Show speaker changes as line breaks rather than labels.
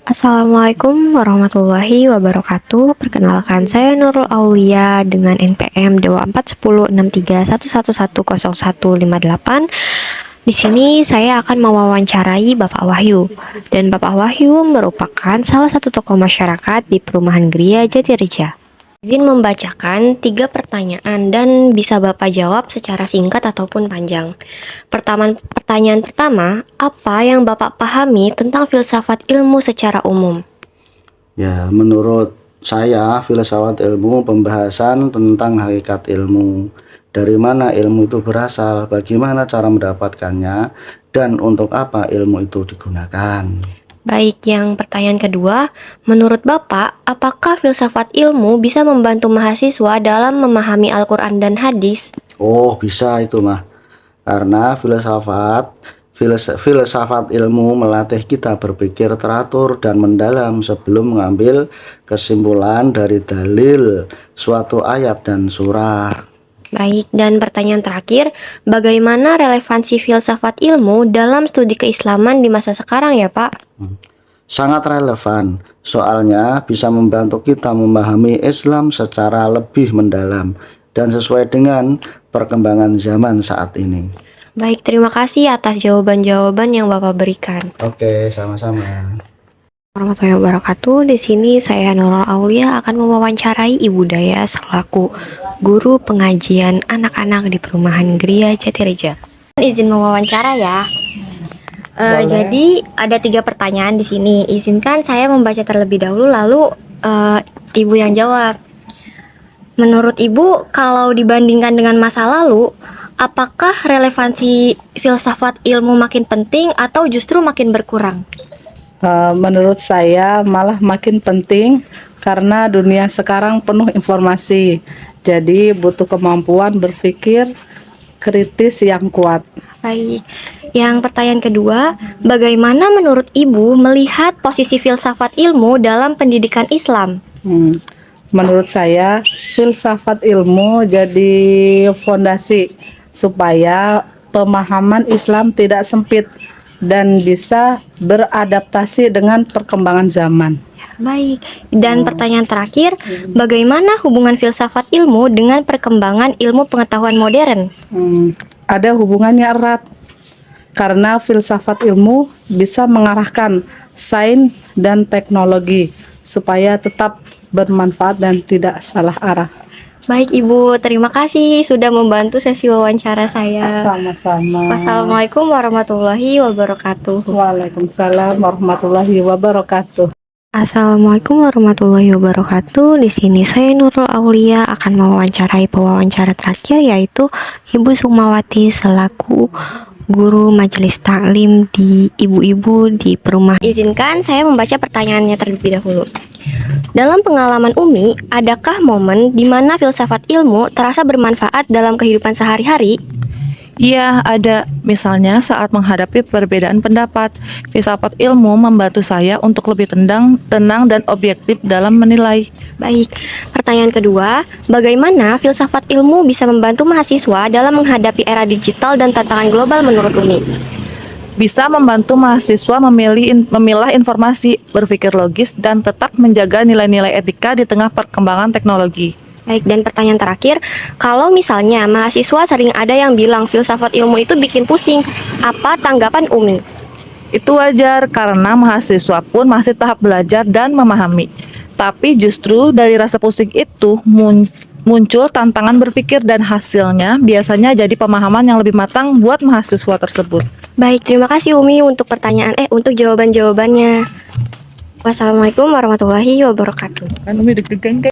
Assalamualaikum warahmatullahi wabarakatuh. Perkenalkan, saya Nurul Aulia dengan NPM 24106311101158. Di sini saya akan mewawancarai Bapak Wahyu. Dan Bapak Wahyu merupakan salah satu tokoh masyarakat di Perumahan Gria Jatireja. Izin membacakan 3 pertanyaan dan bisa Bapak jawab secara singkat ataupun panjang. Pertanyaan pertama, apa yang Bapak pahami tentang filsafat ilmu secara umum?
Ya, menurut saya filsafat ilmu pembahasan tentang hakikat ilmu, dari mana ilmu itu berasal, bagaimana cara mendapatkannya, dan untuk apa ilmu itu digunakan.
Baik, yang pertanyaan kedua, menurut Bapak, apakah filsafat ilmu bisa membantu mahasiswa dalam memahami Al-Quran dan hadis?
Oh, bisa itu mah. Karena filsafat ilmu melatih kita berpikir teratur dan mendalam sebelum mengambil kesimpulan dari dalil suatu ayat dan surah.
Baik, dan pertanyaan terakhir, bagaimana relevansi filsafat ilmu dalam studi keislaman di masa sekarang ya Pak?
Sangat relevan, soalnya bisa membantu kita memahami Islam secara lebih mendalam dan sesuai dengan perkembangan zaman saat ini.
Baik, terima kasih atas jawaban-jawaban yang Bapak berikan.
Oke, sama-sama.
Warahmatullahi wabarakatuh. Di sini saya Nurul Aulia akan mewawancarai Ibu Daya selaku guru pengajian anak-anak di Perumahan Gria Jatireja. Izin mewawancara ya. Jadi ada 3 pertanyaan di sini. Izinkan saya membaca terlebih dahulu, lalu Ibu yang jawab. Menurut Ibu, kalau dibandingkan dengan masa lalu, apakah relevansi filsafat ilmu makin penting atau justru makin berkurang?
Menurut saya malah makin penting karena dunia sekarang penuh informasi. Jadi butuh kemampuan berpikir kritis yang kuat.
Baik, yang pertanyaan kedua, bagaimana menurut Ibu melihat posisi filsafat ilmu dalam pendidikan Islam?
Menurut saya filsafat ilmu jadi fondasi supaya pemahaman Islam tidak sempit dan bisa beradaptasi dengan perkembangan zaman.
Baik, dan pertanyaan terakhir, bagaimana hubungan filsafat ilmu dengan perkembangan ilmu pengetahuan modern?
Ada hubungannya erat karena filsafat ilmu bisa mengarahkan sains dan teknologi supaya tetap bermanfaat dan tidak salah arah.
Baik Ibu, terima kasih sudah membantu sesi wawancara saya.
Sama-sama.
Wassalamualaikum warahmatullahi wabarakatuh.
Waalaikumsalam warahmatullahi wabarakatuh.
Assalamualaikum warahmatullahi wabarakatuh. Di sini saya Nurul Aulia akan mewawancarai pewawancara terakhir, yaitu Ibu Sukmawati selaku guru majelis taklim di ibu-ibu di perumahan. Izinkan saya membaca pertanyaannya terlebih dahulu. Dalam pengalaman Umi, adakah momen di mana filsafat ilmu terasa bermanfaat dalam kehidupan sehari-hari?
Iya, ada. Misalnya saat menghadapi perbedaan pendapat, filsafat ilmu membantu saya untuk lebih tenang dan objektif dalam menilai.
Baik, pertanyaan kedua, bagaimana filsafat ilmu bisa membantu mahasiswa dalam menghadapi era digital dan tantangan global menurut Umi?
Bisa membantu mahasiswa memilah informasi, berpikir logis, dan tetap menjaga nilai-nilai etika di tengah perkembangan teknologi.
Baik, dan pertanyaan terakhir, kalau misalnya mahasiswa sering ada yang bilang filsafat ilmu itu bikin pusing, apa tanggapan Umi?
Itu wajar karena mahasiswa pun masih tahap belajar dan memahami. Tapi justru dari rasa pusing itu muncul tantangan berpikir dan hasilnya biasanya jadi pemahaman yang lebih matang buat mahasiswa tersebut.
Baik, terima kasih Umi untuk untuk jawaban-jawabannya. Wassalamualaikum warahmatullahi wabarakatuh.
Kan Umi deg-degan